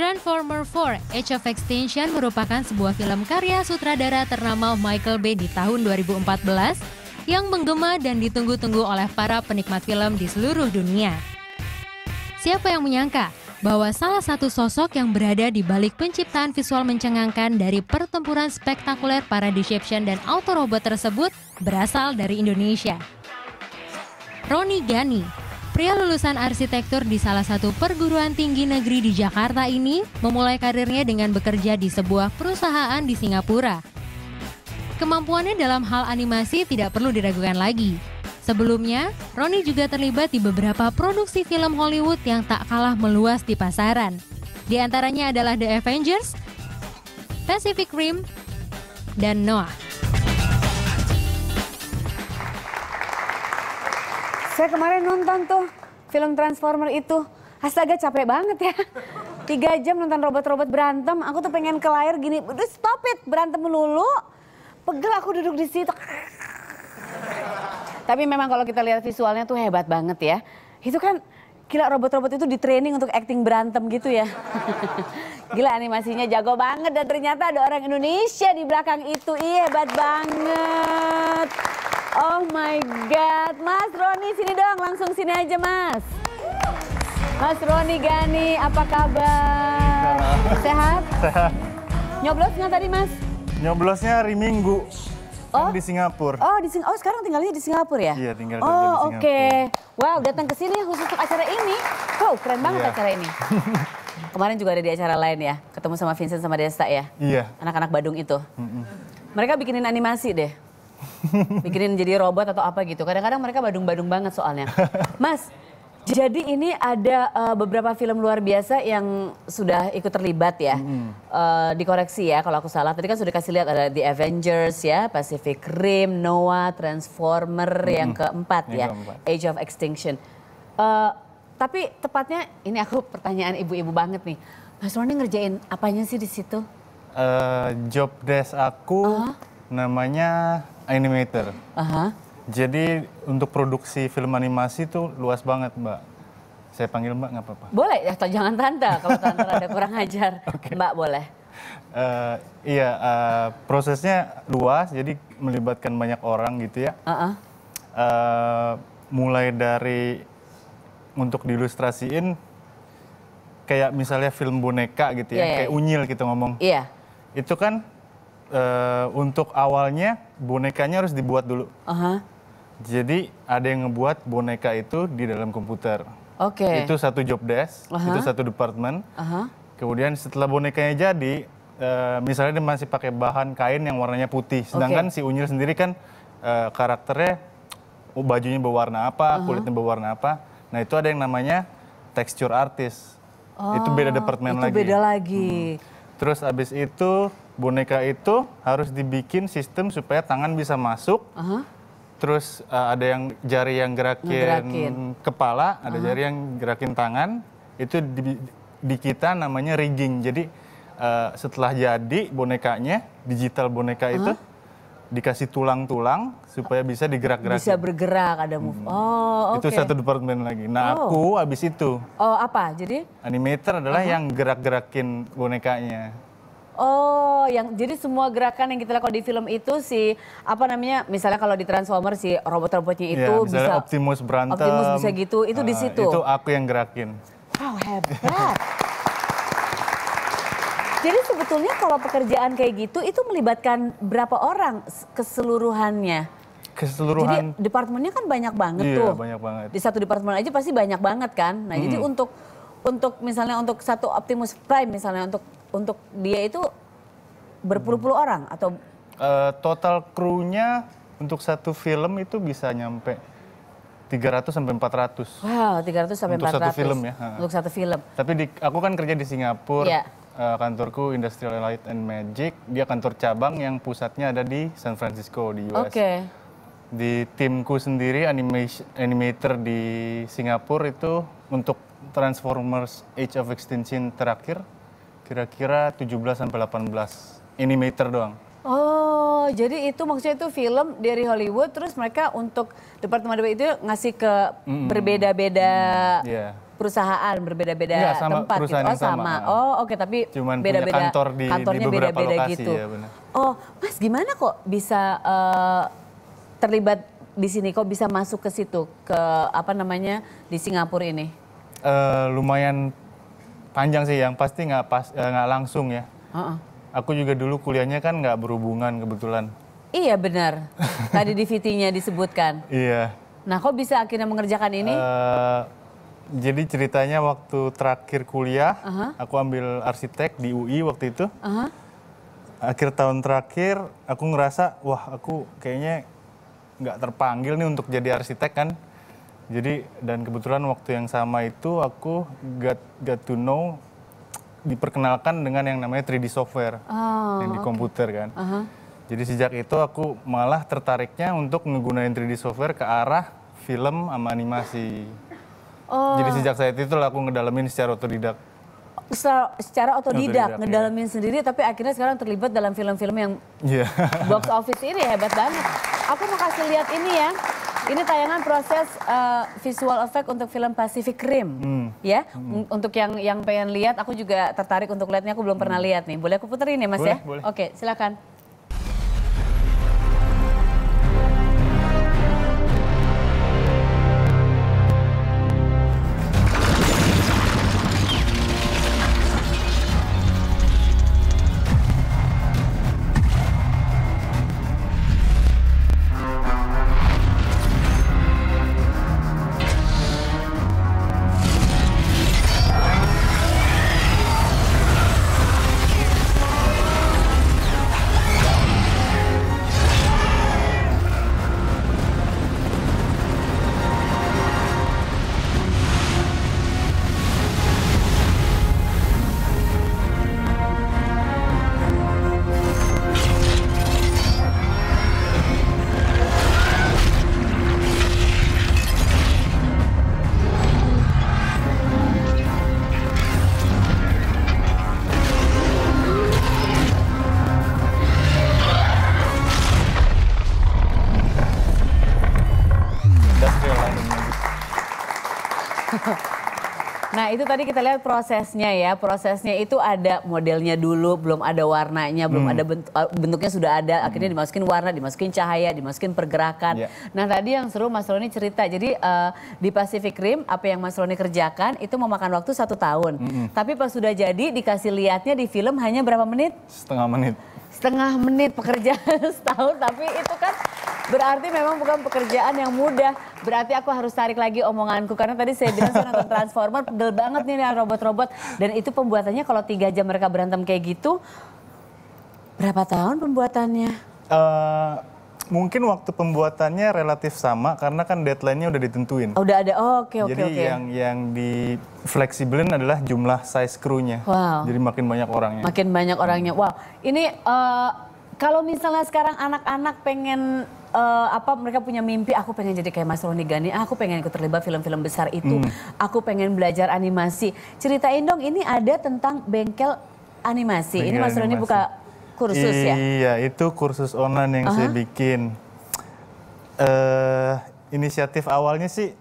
Transformers 4: Age of Extinction merupakan sebuah film karya sutradara ternama Michael Bay di tahun 2014 yang menggema dan ditunggu-tunggu oleh para penikmat film di seluruh dunia. Siapa yang menyangka bahwa salah satu sosok yang berada di balik penciptaan visual mencengangkan dari pertempuran spektakuler para Deception dan Autorobot tersebut berasal dari Indonesia. Ronnie Ghani, pria lulusan arsitektur di salah satu perguruan tinggi negeri di Jakarta ini memulai karirnya dengan bekerja di sebuah perusahaan di Singapura. Kemampuannya dalam hal animasi tidak perlu diragukan lagi. Sebelumnya, Ronnie juga terlibat di beberapa produksi film Hollywood yang tak kalah meluas di pasaran. Di antaranya adalah The Avengers, Pacific Rim, dan Noah. Saya kemarin nonton tuh film Transformer itu. Astaga, capek banget ya. 3 jam nonton robot-robot berantem. Aku tuh pengen ke layar gini, udah stop it, berantem melulu. Pegel aku duduk di situ. Tapi memang kalau kita lihat visualnya tuh hebat banget ya. Itu kan gila, robot-robot itu di training untuk acting berantem gitu ya. Gila, animasinya jago banget dan ternyata ada orang Indonesia di belakang itu. Iya, hebat banget. Oh my God, Mas Ronnie sini dong, langsung sini aja Mas. Mas Ronnie Ghani, apa kabar? Sehat? Sehat. Nyoblos nggak tadi Mas? Nyoblosnya hari Minggu. Oh, di Singapura. Oh, oh sekarang tinggalnya di Singapura ya? Iya, tinggal di Oh, Singapura. oke. Wow, datang ke sini khusus untuk acara ini. Wow, keren banget Iya. acara ini. Kemarin juga ada di acara lain ya, ketemu sama Vincent sama Desta ya? Iya. Anak-anak Badung itu. Mereka bikinin animasi deh. Bikinin jadi robot atau apa gitu. Kadang-kadang mereka badung-badung banget soalnya. Mas, jadi ini ada beberapa film luar biasa yang sudah ikut terlibat ya. Dikoreksi ya kalau aku salah. Tadi kan sudah kasih lihat ada The Avengers ya, Pacific Rim, Noah, Transformer yang keempat ya, Age of Extinction. Tapi tepatnya ini aku pertanyaan ibu-ibu banget nih. Mas Ronnie ngerjain apanya sih di situ? Job desk aku namanya animator. Jadi untuk produksi film animasi tuh luas banget Mbak. Saya panggil Mbak nggak apa-apa? Boleh, atau jangan tante kalau tante ada kurang ajar. Mbak boleh. Iya, prosesnya luas jadi melibatkan banyak orang gitu ya. Mulai dari untuk diilustrasiin kayak misalnya film boneka gitu ya, kayak Unyil kita ngomong. Iya. Itu kan untuk awalnya bonekanya harus dibuat dulu. Jadi ada yang ngebuat boneka itu di dalam komputer. Itu satu job desk, itu satu departemen. Kemudian setelah bonekanya jadi, misalnya dia masih pakai bahan kain yang warnanya putih. Sedangkan si Unyil sendiri kan karakternya bajunya berwarna apa, kulitnya berwarna apa. Nah itu ada yang namanya texture artist. Itu beda departemen lagi. Itu beda lagi. Terus abis itu boneka itu harus dibikin sistem supaya tangan bisa masuk. Terus ada yang jari yang gerakin kepala, ada jari yang gerakin tangan. Itu di kita namanya rigging. Jadi setelah jadi bonekanya, digital boneka itu dikasih tulang-tulang supaya bisa digerak-gerakin. Bisa bergerak, ada move. Itu satu departemen lagi. Nah aku abis itu. Apa? Jadi? Animator adalah yang gerak-gerakin bonekanya. Jadi semua gerakan yang kita lihat kalau di film itu si apa namanya, misalnya kalau di Transformer si robot-robotnya itu bisa Optimus berantem. Optimus bisa gitu, itu di situ. Itu aku yang gerakin. Wow, hebat. Jadi sebetulnya kalau pekerjaan kayak gitu itu melibatkan berapa orang keseluruhannya? Jadi departemennya kan banyak banget tuh. Iya, banyak banget. Di satu departemen aja pasti banyak banget kan. Nah, jadi untuk misalnya untuk satu Optimus Prime misalnya untuk dia itu berpuluh-puluh orang atau total krunya untuk satu film itu bisa nyampe 300 sampai 400. Wow, 300 sampai 400. Untuk satu film ya. Untuk satu film. Tapi aku kan kerja di Singapura. Iya. Kantorku Industrial Light and Magic, dia kantor cabang yang pusatnya ada di San Francisco di US. Di timku sendiri animator di Singapura itu untuk Transformers Age of Extinction terakhir kira-kira 17 sampai 18 animator doang. Jadi itu maksudnya itu film dari Hollywood terus mereka untuk departemen itu ngasih ke berbeda-beda perusahaan berbeda-beda tempat gitu. Oh sama. Oh oke, tapi cuman beda-beda kantornya beda-beda gitu. Ya, oh Mas, gimana kok bisa terlibat di sini? Kok bisa masuk ke situ, ke apa namanya di Singapura ini? Lumayan panjang sih, yang pasti nggak langsung ya. Aku juga dulu kuliahnya kan nggak berhubungan kebetulan. Iya benar. Tadi di VT-nya disebutkan. Iya. Nah, kok bisa akhirnya mengerjakan ini? Jadi ceritanya waktu terakhir kuliah, aku ambil arsitek di UI waktu itu. Akhir tahun terakhir, aku ngerasa, wah aku kayaknya nggak terpanggil nih untuk jadi arsitek kan. Jadi, dan kebetulan waktu yang sama itu aku got to know, diperkenalkan dengan yang namanya 3D software yang di komputer kan. Jadi sejak itu aku malah tertariknya untuk menggunakan 3D software ke arah film sama animasi. Jadi sejak saat itu aku ngedalamin secara otodidak. Secara otodidak ngedalamin sendiri, tapi akhirnya sekarang terlibat dalam film-film yang box office ini, hebat banget. Aku mau kasih lihat ini ya. Ini tayangan proses visual effect untuk film Pacific Rim, ya. Untuk yang pengen lihat, aku juga tertarik untuk lihatnya. Aku belum pernah lihat nih. Boleh aku puterin ya, Mas? Boleh, ya? Boleh. Oke, silakan. Nah itu tadi kita lihat prosesnya ya, prosesnya itu ada modelnya dulu, belum ada warnanya, belum ada bentuknya sudah ada, akhirnya dimasukin warna, dimasukin cahaya, dimasukin pergerakan. Nah tadi yang seru Mas Roni cerita, jadi di Pacific Rim apa yang Mas Roni kerjakan itu memakan waktu 1 tahun. Tapi pas sudah jadi dikasih lihatnya di film hanya berapa menit? Setengah menit. Setengah menit pekerjaan setahun, tapi itu kan berarti memang bukan pekerjaan yang mudah. Berarti aku harus tarik lagi omonganku, karena tadi saya bilang saya nonton Transformer, pegel banget nih robot-robot. Dan itu pembuatannya kalau 3 jam mereka berantem kayak gitu, berapa tahun pembuatannya? Mungkin waktu pembuatannya relatif sama, karena kan deadline-nya udah ditentuin. Udah ada, oke. Jadi yang di fleksibelin adalah jumlah size krunya. Wow. Jadi makin banyak orangnya. Makin banyak orangnya, wow. Ini kalau misalnya sekarang anak-anak pengen mereka punya mimpi, aku pengen jadi kayak Mas Roni Ghani, aku pengen ikut terlibat film-film besar itu, aku pengen belajar animasi. Ceritain dong, ini ada tentang bengkel animasi. Ini Mas Roni buka kursus ya? Iya, itu kursus online yang saya bikin. Inisiatif awalnya sih,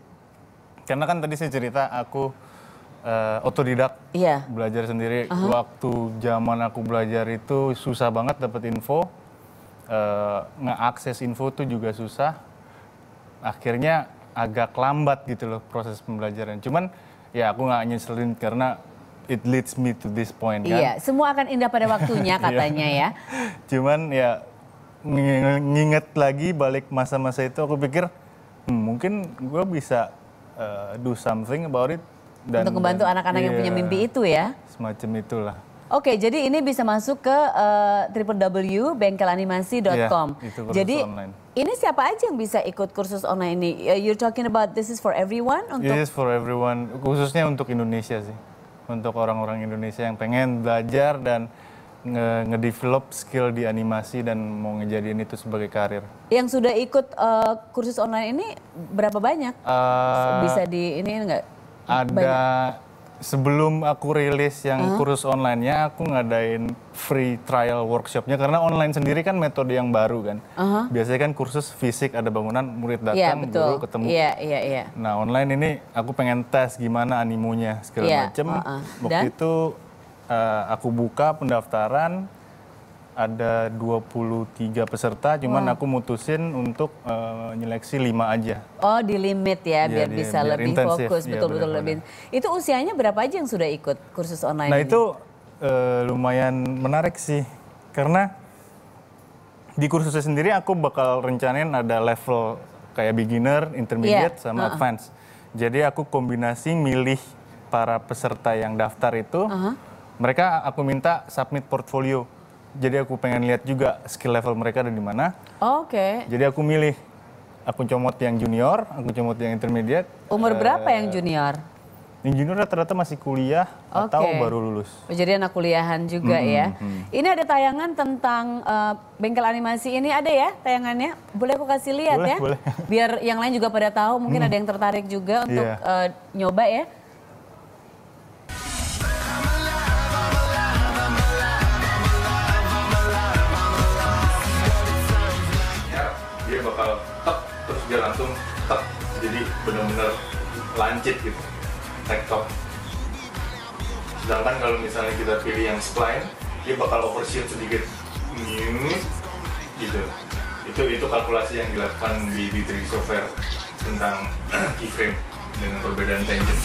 karena kan tadi saya cerita aku otodidak, belajar sendiri. Waktu zaman aku belajar itu susah banget dapet info. Ngeakses info tuh juga susah, akhirnya agak lambat gitu loh proses pembelajaran. Cuman ya aku nggak nyeselin karena it leads me to this point kan. Iya, semua akan indah pada waktunya katanya ya. Cuman ya nginget lagi balik masa-masa itu, aku pikir mungkin gue bisa do something about it. Untuk membantu anak-anak yang punya mimpi itu ya. Semacam itulah. Oke, jadi ini bisa masuk ke www.bengkelanimasi.com. Jadi online. Ini siapa aja yang bisa ikut kursus online ini? You're talking about this is for everyone? This is for everyone, khususnya untuk Indonesia sih. Untuk orang-orang Indonesia yang pengen belajar dan ngedevelop skill di animasi dan mau ngejadiin itu sebagai karir. Yang sudah ikut kursus online ini berapa banyak? Bisa di ini enggak? Ada sebelum aku rilis yang kursus online-nya, aku ngadain free trial workshop-nya karena online sendiri kan metode yang baru kan. Biasanya kan kursus fisik ada bangunan, murid datang, guru ketemu. Iya. Nah online ini aku pengen tes gimana animonya segala macem. Waktu itu aku buka pendaftaran, ada 23 peserta, cuman aku mutusin untuk nyeleksi 5 aja. Oh, di limit ya, biar bisa biar lebih intensif. fokus, betul-betul lebih. Itu usianya berapa aja yang sudah ikut kursus online Nah ini? itu lumayan menarik sih, karena di kursusnya sendiri aku bakal rencanain ada level kayak beginner, intermediate, sama advance. Jadi aku kombinasi milih para peserta yang daftar itu, mereka aku minta submit portfolio. Jadi aku pengen lihat juga skill level mereka ada di mana. Oke. Jadi aku milih, aku comot yang junior, aku comot yang intermediate. Umur berapa yang junior? Yang junior rata-rata masih kuliah atau baru lulus. Jadi anak kuliahan juga ya. Ini ada tayangan tentang bengkel animasi ini, ada ya tayangannya? Boleh aku kasih lihat boleh, ya? Boleh. Biar yang lain juga pada tahu, mungkin ada yang tertarik juga untuk nyoba ya. Dia bakal tek, terus dia langsung tek, jadi benar-benar lancip gitu, tektok. Sedangkan kalau misalnya kita pilih yang spline, dia bakal overshoot sedikit, gitu. Itu kalkulasi yang dilakukan di 3D software tentang keyframe dengan perbedaan tangent.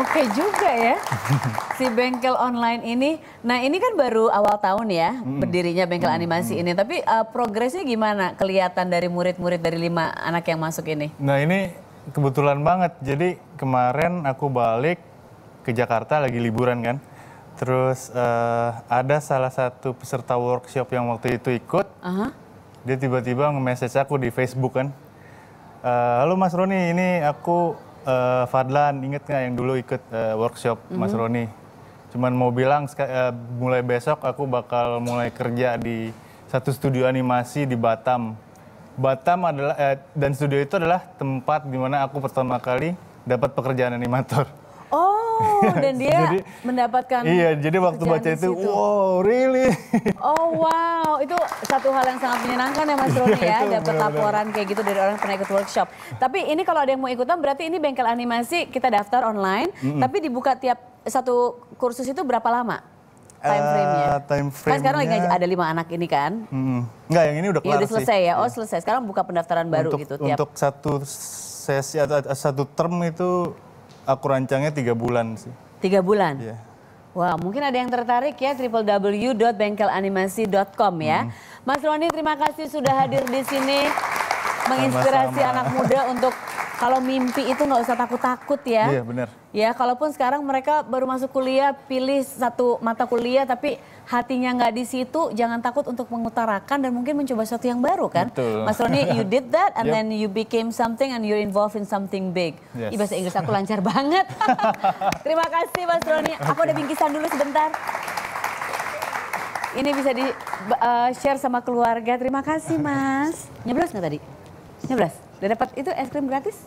Oke juga ya, si bengkel online ini. Nah ini kan baru awal tahun ya, berdirinya bengkel animasi ini. Tapi progresnya gimana kelihatan dari murid-murid dari 5 anak yang masuk ini? Nah ini kebetulan banget, jadi kemarin aku balik ke Jakarta lagi liburan kan. Terus ada salah satu peserta workshop yang waktu itu ikut, dia tiba-tiba nge-message aku di Facebook kan. Halo Mas Roni, ini aku Fadlan, inget nggak yang dulu ikut workshop Mas Roni? Cuman mau bilang mulai besok aku bakal mulai kerja di satu studio animasi di Batam. Batam adalah dan studio itu adalah tempat di mana aku pertama kali dapat pekerjaan animator. Oh, dan dia jadi, mendapatkan. Iya, jadi waktu baca itu, wow, really? Oh wow, itu satu hal yang sangat menyenangkan ya Mas Roni ya, dapat laporan kayak gitu dari orang yang pernah ikut workshop. Tapi ini kalau ada yang mau ikutan, berarti ini bengkel animasi kita daftar online, tapi dibuka tiap satu kursus itu berapa lama? Time frame-nya? Time frame-nya. Kan sekarang lagi ada 5 anak ini kan? Enggak, yang ini udah kelar udah selesai sih. ya? Oh selesai, sekarang buka pendaftaran baru gitu? Untuk satu sesi atau satu term itu aku rancangnya 3 bulan sih. 3 bulan? Iya. Wah, mungkin ada yang tertarik ya, www.bengkelanimasi.com ya. Mas Roni, terima kasih sudah hadir di sini. Menginspirasi anak muda untuk kalau mimpi itu nggak usah takut-takut ya. Iya, benar. Ya, kalaupun sekarang mereka baru masuk kuliah, pilih satu mata kuliah, tapi hatinya nggak di situ, jangan takut untuk mengutarakan dan mungkin mencoba sesuatu yang baru kan. Betul. Mas Roni, you did that and then you became something and you're involved in something big. Yes. Bahasa Inggris aku lancar banget. Terima kasih Mas Roni. Aku ada bingkisan dulu sebentar. Ini bisa di share sama keluarga. Terima kasih Mas. Nyeblos nggak tadi? Nyeblos? Udah dapat itu es krim gratis?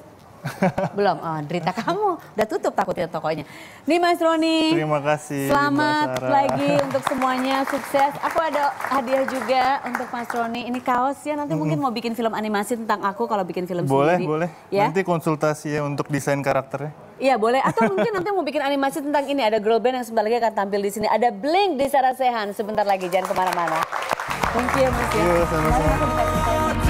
Belum, oh, derita kamu. Udah tutup takutnya tokonya. Nih Mas Roni. Terima kasih. Selamat lagi untuk semuanya, sukses. Aku ada hadiah juga untuk Mas Roni. Ini kaos ya, nanti mungkin mau bikin film animasi tentang aku kalau bikin film boleh, sendiri. Boleh, Ya? nanti konsultasi ya untuk desain karakternya. Iya boleh, atau mungkin nanti mau bikin animasi tentang ini. Ada girl band yang sebentar lagi akan tampil di sini. Ada Blink di Sarasehan sebentar lagi, jangan kemana-mana. Thank you Mas ya. Iya, sama-sama.